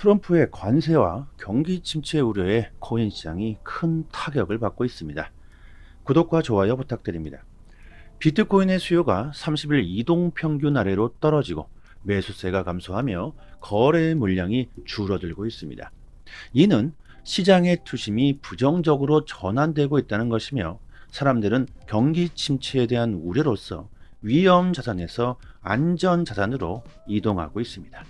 트럼프의 관세와 경기 침체 우려에 코인 시장이 큰 타격을 받고 있습니다. 구독과 좋아요 부탁드립니다. 비트코인의 수요가 30일 이동 평균 아래로 떨어지고 매수세가 감소하며 거래 물량이 줄어들고 있습니다. 이는 시장의 투심이 부정적으로 전환되고 있다는 것이며 사람들은 경기 침체에 대한 우려로서 위험 자산에서 안전 자산으로 이동하고 있습니다.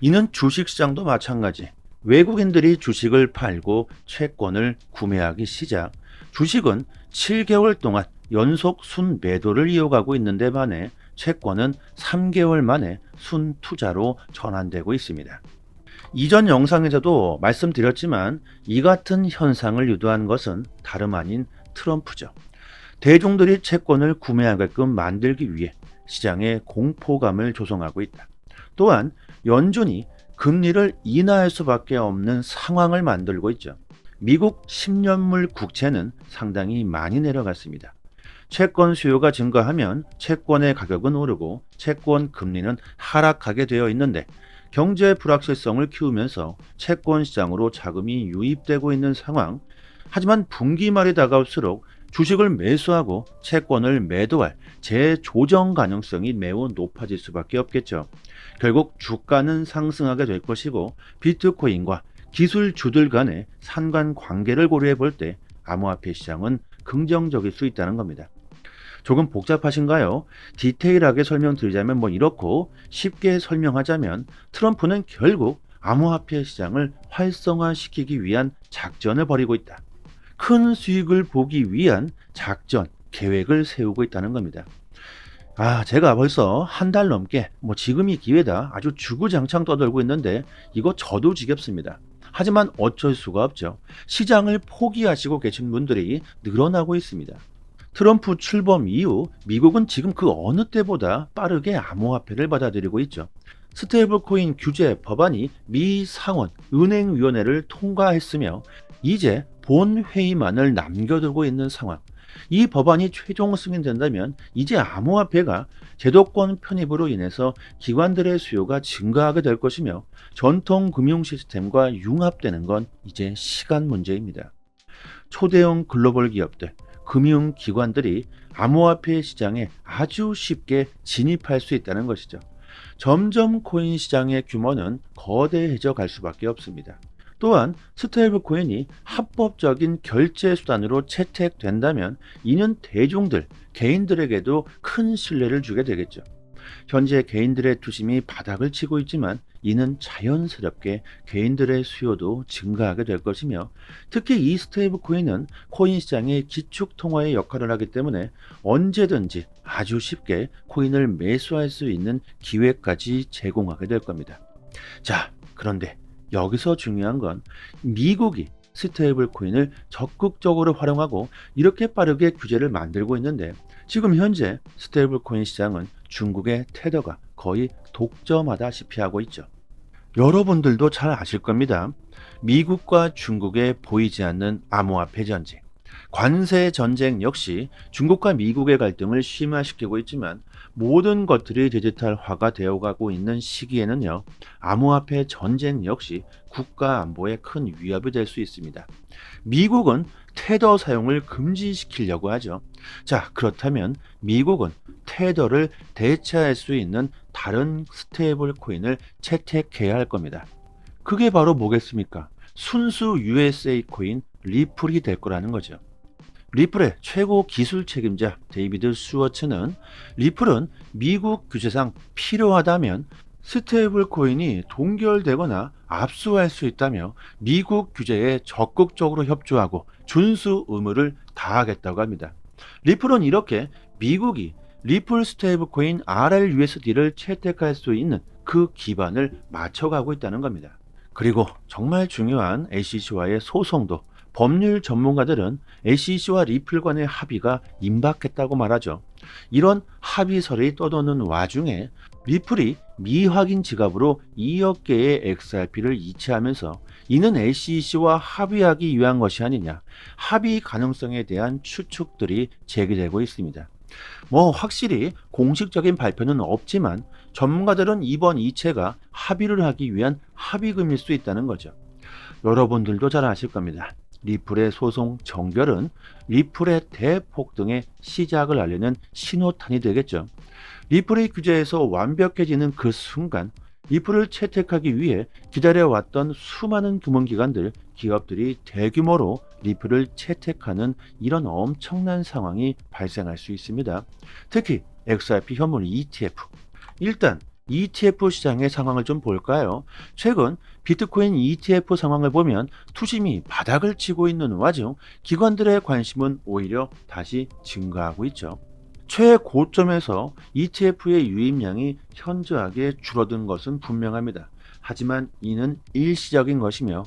이는 주식시장도 마찬가지. 외국인들이 주식을 팔고 채권을 구매하기 시작, 주식은 7개월 동안 연속 순매도를 이어가고 있는데 반해 채권은 3개월 만에 순투자로 전환되고 있습니다. 이전 영상에서도 말씀드렸지만 이 같은 현상을 유도한 것은 다름 아닌 트럼프죠. 대중들이 채권을 구매하게끔 만들기 위해 시장에 공포감을 조성하고 있다. 또한 연준이 금리를 인하할 수밖에 없는 상황을 만들고 있죠. 미국 10년물 국채는 상당히 많이 내려갔습니다. 채권 수요가 증가하면 채권의 가격은 오르고 채권 금리는 하락하게 되어 있는데 경제 불확실성을 키우면서 채권 시장으로 자금이 유입되고 있는 상황. 하지만 분기 말이 다가올수록 주식을 매수하고 채권을 매도할 재조정 가능성이 매우 높아질 수밖에 없겠죠. 결국 주가는 상승하게 될 것이고 비트코인과 기술주들 간의 상관관계를 고려해 볼 때 암호화폐 시장은 긍정적일 수 있다는 겁니다. 조금 복잡하신가요? 디테일하게 설명드리자면 이렇고, 쉽게 설명하자면 트럼프는 결국 암호화폐 시장을 활성화시키기 위한 작전을 벌이고 있다. 큰 수익을 보기 위한 작전, 계획을 세우고 있다는 겁니다. 제가 벌써 한 달 넘게 지금이 기회다 아주 주구장창 떠들고 있는데 이거 저도 지겹습니다. 하지만 어쩔 수가 없죠. 시장을 포기하시고 계신 분들이 늘어나고 있습니다. 트럼프 출범 이후 미국은 지금 그 어느 때보다 빠르게 암호화폐를 받아들이고 있죠. 스테이블 코인 규제 법안이 미 상원 은행위원회를 통과했으며 이제 본 회의만을 남겨두고 있는 상황. 이 법안이 최종 승인된다면 이제 암호화폐가 제도권 편입으로 인해서 기관들의 수요가 증가하게 될 것이며 전통 금융 시스템과 융합되는 건 이제 시간 문제입니다. 초대형 글로벌 기업들, 금융기관들이 암호화폐 시장에 아주 쉽게 진입할 수 있다는 것이죠. 점점 코인 시장의 규모는 거대해져 갈 수밖에 없습니다. 또한 스테이블 코인이 합법적인 결제 수단으로 채택된다면 이는 대중들, 개인들에게도 큰 신뢰를 주게 되겠죠. 현재 개인들의 투심이 바닥을 치고 있지만 이는 자연스럽게 개인들의 수요도 증가하게 될 것이며 특히 이 스테이블 코인은 코인 시장의 기축 통화의 역할을 하기 때문에 언제든지 아주 쉽게 코인을 매수할 수 있는 기회까지 제공하게 될 겁니다. 자, 그런데 여기서 중요한 건 미국이 스테이블 코인을 적극적으로 활용하고 이렇게 빠르게 규제를 만들고 있는데 지금 현재 스테이블 코인 시장은 중국의 테더가 거의 독점하다시피 하고 있죠. 여러분들도 잘 아실 겁니다. 미국과 중국의 보이지 않는 암호화폐 전쟁. 관세 전쟁 역시 중국과 미국의 갈등을 심화시키고 있지만 모든 것들이 디지털화가 되어가고 있는 시기에는요, 암호화폐 전쟁 역시 국가 안보에 큰 위협이 될 수 있습니다. 미국은 테더 사용을 금지시키려고 하죠. 자, 그렇다면 미국은 테더를 대체할 수 있는 다른 스테이블 코인을 채택해야 할 겁니다. 그게 바로 뭐겠습니까? 순수 USA 코인 리플이 될 거라는 거죠. 리플의 최고 기술 책임자 데이비드 스워츠는 리플은 미국 규제상 필요하다면 스테이블 코인이 동결되거나 압수할 수 있다며 미국 규제에 적극적으로 협조하고 준수 의무를 다하겠다고 합니다. 리플은 이렇게 미국이 리플 스테이블 코인 RLUSD를 채택할 수 있는 그 기반을 맞춰가고 있다는 겁니다. 그리고 정말 중요한 SEC와의 소송도 법률 전문가들은 SEC와 리플 간의 합의가 임박했다고 말하죠. 이런 합의설이 떠도는 와중에 리플이 미확인 지갑으로 2억 개의 XRP를 이체하면서 이는 SEC와 합의하기 위한 것이 아니냐, 합의 가능성에 대한 추측들이 제기되고 있습니다. 확실히 공식적인 발표는 없지만 전문가들은 이번 이체가 합의를 하기 위한 합의금일 수 있다는 거죠. 여러분들도 잘 아실 겁니다. 리플의 소송 정결은 리플의 대폭등의 시작을 알리는 신호탄이 되겠죠. 리플의 규제에서 완벽해지는 그 순간 리플을 채택하기 위해 기다려왔던 수많은 금융기관들, 기업들이 대규모로 리플을 채택하는 이런 엄청난 상황이 발생할 수 있습니다. 특히 XRP 현물 ETF. 일단 ETF 시장의 상황을 좀 볼까요? 최근 비트코인 ETF 상황을 보면 투심이 바닥을 치고 있는 와중 기관들의 관심은 오히려 다시 증가하고 있죠. 최고점에서 ETF의 유입량이 현저하게 줄어든 것은 분명합니다. 하지만 이는 일시적인 것이며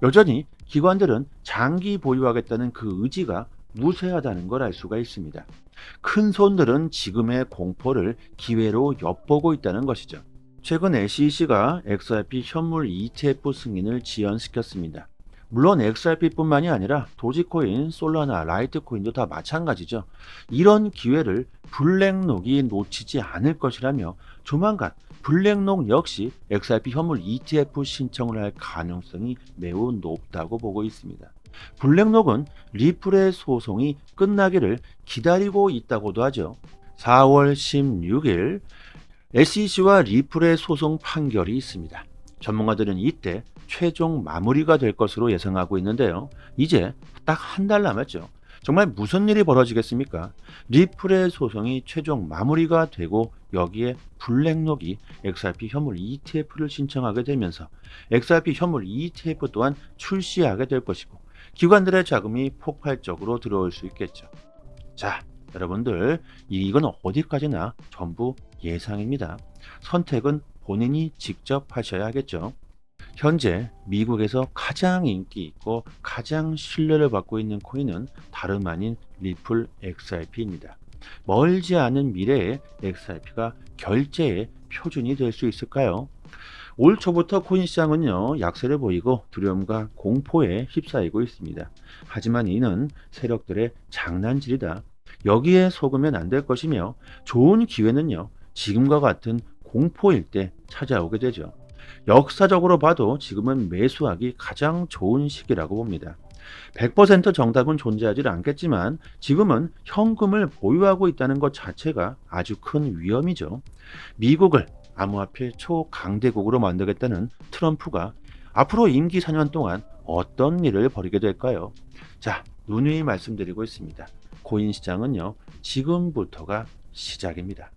여전히 기관들은 장기 보유하겠다는 그 의지가 무쇠하다는 걸 알 수가 있습니다. 큰 손들은 지금의 공포를 기회로 엿보고 있다는 것이죠. 최근 SEC가 XRP 현물 ETF 승인을 지연시켰습니다. 물론 XRP뿐만이 아니라 도지코인, 솔라나, 라이트코인도 다 마찬가지죠. 이런 기회를 블랙록이 놓치지 않을 것이라며 조만간 블랙록 역시 XRP 현물 ETF 신청을 할 가능성이 매우 높다고 보고 있습니다. 블랙록은 리플의 소송이 끝나기를 기다리고 있다고도 하죠. 4월 16일 SEC와 리플의 소송 판결이 있습니다. 전문가들은 이때 최종 마무리가 될 것으로 예상하고 있는데요. 이제 딱 한 달 남았죠. 정말 무슨 일이 벌어지겠습니까? 리플의 소송이 최종 마무리가 되고 여기에 블랙록이 XRP 현물 ETF를 신청하게 되면서 XRP 현물 ETF 또한 출시하게 될 것이고 기관들의 자금이 폭발적으로 들어올 수 있겠죠. 자, 여러분들 이건 어디까지나 전부 예상입니다. 선택은 본인이 직접 하셔야겠죠. 현재 미국에서 가장 인기 있고 가장 신뢰를 받고 있는 코인은 다름 아닌 리플 XRP입니다. 멀지 않은 미래에 XRP가 결제의 표준이 될 수 있을까요? 올 초부터 코인 시장은요 약세를 보이고 두려움과 공포에 휩싸이고 있습니다. 하지만 이는 세력들의 장난질이다. 여기에 속으면 안 될 것이며 좋은 기회는요 지금과 같은 공포일 때 찾아오게 되죠. 역사적으로 봐도 지금은 매수하기 가장 좋은 시기라고 봅니다. 100% 정답은 존재하지 않겠지만 지금은 현금을 보유하고 있다는 것 자체가 아주 큰 위험이죠. 미국을 암호화폐 초강대국으로 만들겠다는 트럼프가 앞으로 임기 4년 동안 어떤 일을 벌이게 될까요? 자, 누누이 말씀드리고 있습니다. 코인 시장은요, 지금부터가 시작입니다.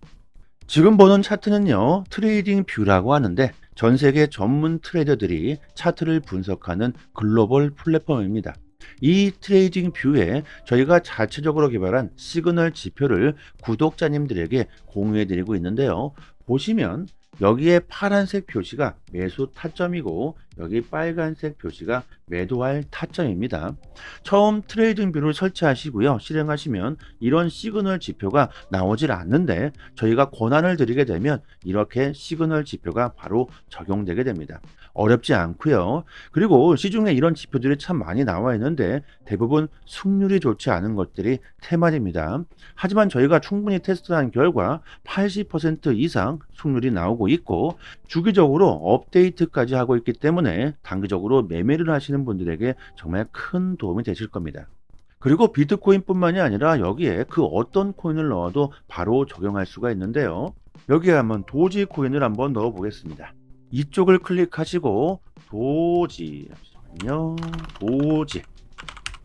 지금 보는 차트는요, 트레이딩 뷰라고 하는데 전 세계 전문 트레이더들이 차트를 분석하는 글로벌 플랫폼입니다. 이 트레이딩 뷰에 저희가 자체적으로 개발한 시그널 지표를 구독자님들에게 공유해 드리고 있는데요. 보시면 여기에 파란색 표시가 매수 타점이고 여기 빨간색 표시가 매도할 타점입니다. 처음 트레이딩 뷰를 설치하시고요. 실행하시면 이런 시그널 지표가 나오질 않는데 저희가 권한을 드리게 되면 이렇게 시그널 지표가 바로 적용되게 됩니다. 어렵지 않고요. 그리고 시중에 이런 지표들이 참 많이 나와 있는데 대부분 승률이 좋지 않은 것들이 테마입니다. 하지만 저희가 충분히 테스트한 결과 80% 이상 승률이 나오고 있고 주기적으로 업데이트까지 하고 있기 때문에 단기적으로 매매를 하시는 분들에게 정말 큰 도움이 되실 겁니다. 그리고 비트코인뿐만이 아니라 여기에 그 어떤 코인을 넣어도 바로 적용할 수가 있는데요. 여기에 한번 도지코인을 한번 넣어 보겠습니다. 이쪽을 클릭하시고 도지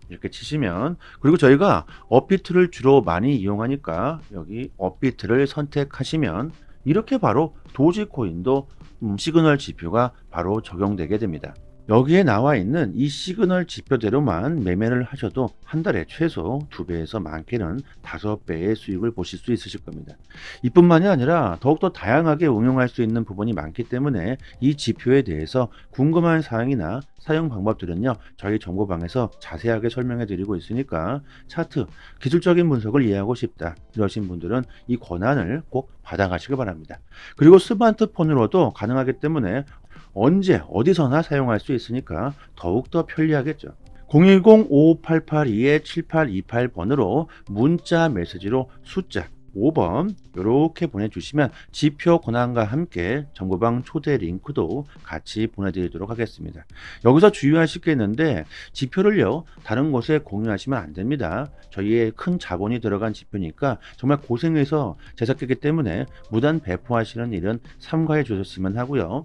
이렇게 치시면, 그리고 저희가 업비트를 주로 많이 이용하니까 여기 업비트를 선택하시면 이렇게 바로 도지코인도 시그널 지표가 바로 적용되게 됩니다. 여기에 나와 있는 이 시그널 지표대로만 매매를 하셔도 한 달에 최소 2배에서 많게는 5배의 수익을 보실 수 있으실 겁니다. 이뿐만이 아니라 더욱더 다양하게 응용할 수 있는 부분이 많기 때문에 이 지표에 대해서 궁금한 사항이나 사용 방법들은요 저희 정보방에서 자세하게 설명해 드리고 있으니까 차트, 기술적인 분석을 이해하고 싶다 이러신 분들은 이 권한을 꼭 받아가시기 바랍니다. 그리고 스마트폰으로도 가능하기 때문에 언제 어디서나 사용할 수 있으니까 더욱더 편리하겠죠. 010-5588-7828번으로 문자 메시지로 숫자 5번 이렇게 보내주시면 지표 권한과 함께 정보방 초대 링크도 같이 보내드리도록 하겠습니다. 여기서 주의하실 게 있는데 지표를요 다른 곳에 공유하시면 안 됩니다. 저희의 큰 자본이 들어간 지표니까 정말 고생해서 제작했기 때문에 무단 배포하시는 일은 삼가해 주셨으면 하고요.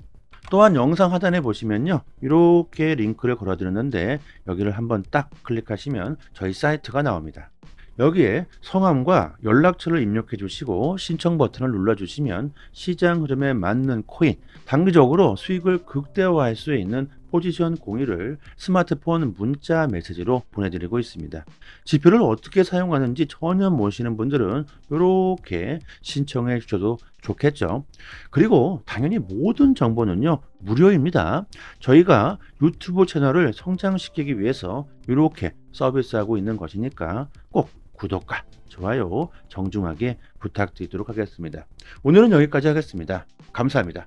또한 영상 하단에 보시면요 이렇게 링크를 걸어 드렸는데 여기를 한번 딱 클릭하시면 저희 사이트가 나옵니다. 여기에 성함과 연락처를 입력해 주시고 신청 버튼을 눌러 주시면 시장 흐름에 맞는 코인, 단기적으로 수익을 극대화할 수 있는 포지션 공유를 스마트폰 문자 메시지로 보내드리고 있습니다. 지표를 어떻게 사용하는지 전혀 모르시는 분들은 이렇게 신청해 주셔도 좋겠죠. 그리고 당연히 모든 정보는요 무료입니다. 저희가 유튜브 채널을 성장시키기 위해서 이렇게 서비스하고 있는 것이니까 꼭 구독과 좋아요 정중하게 부탁드리도록 하겠습니다. 오늘은 여기까지 하겠습니다. 감사합니다.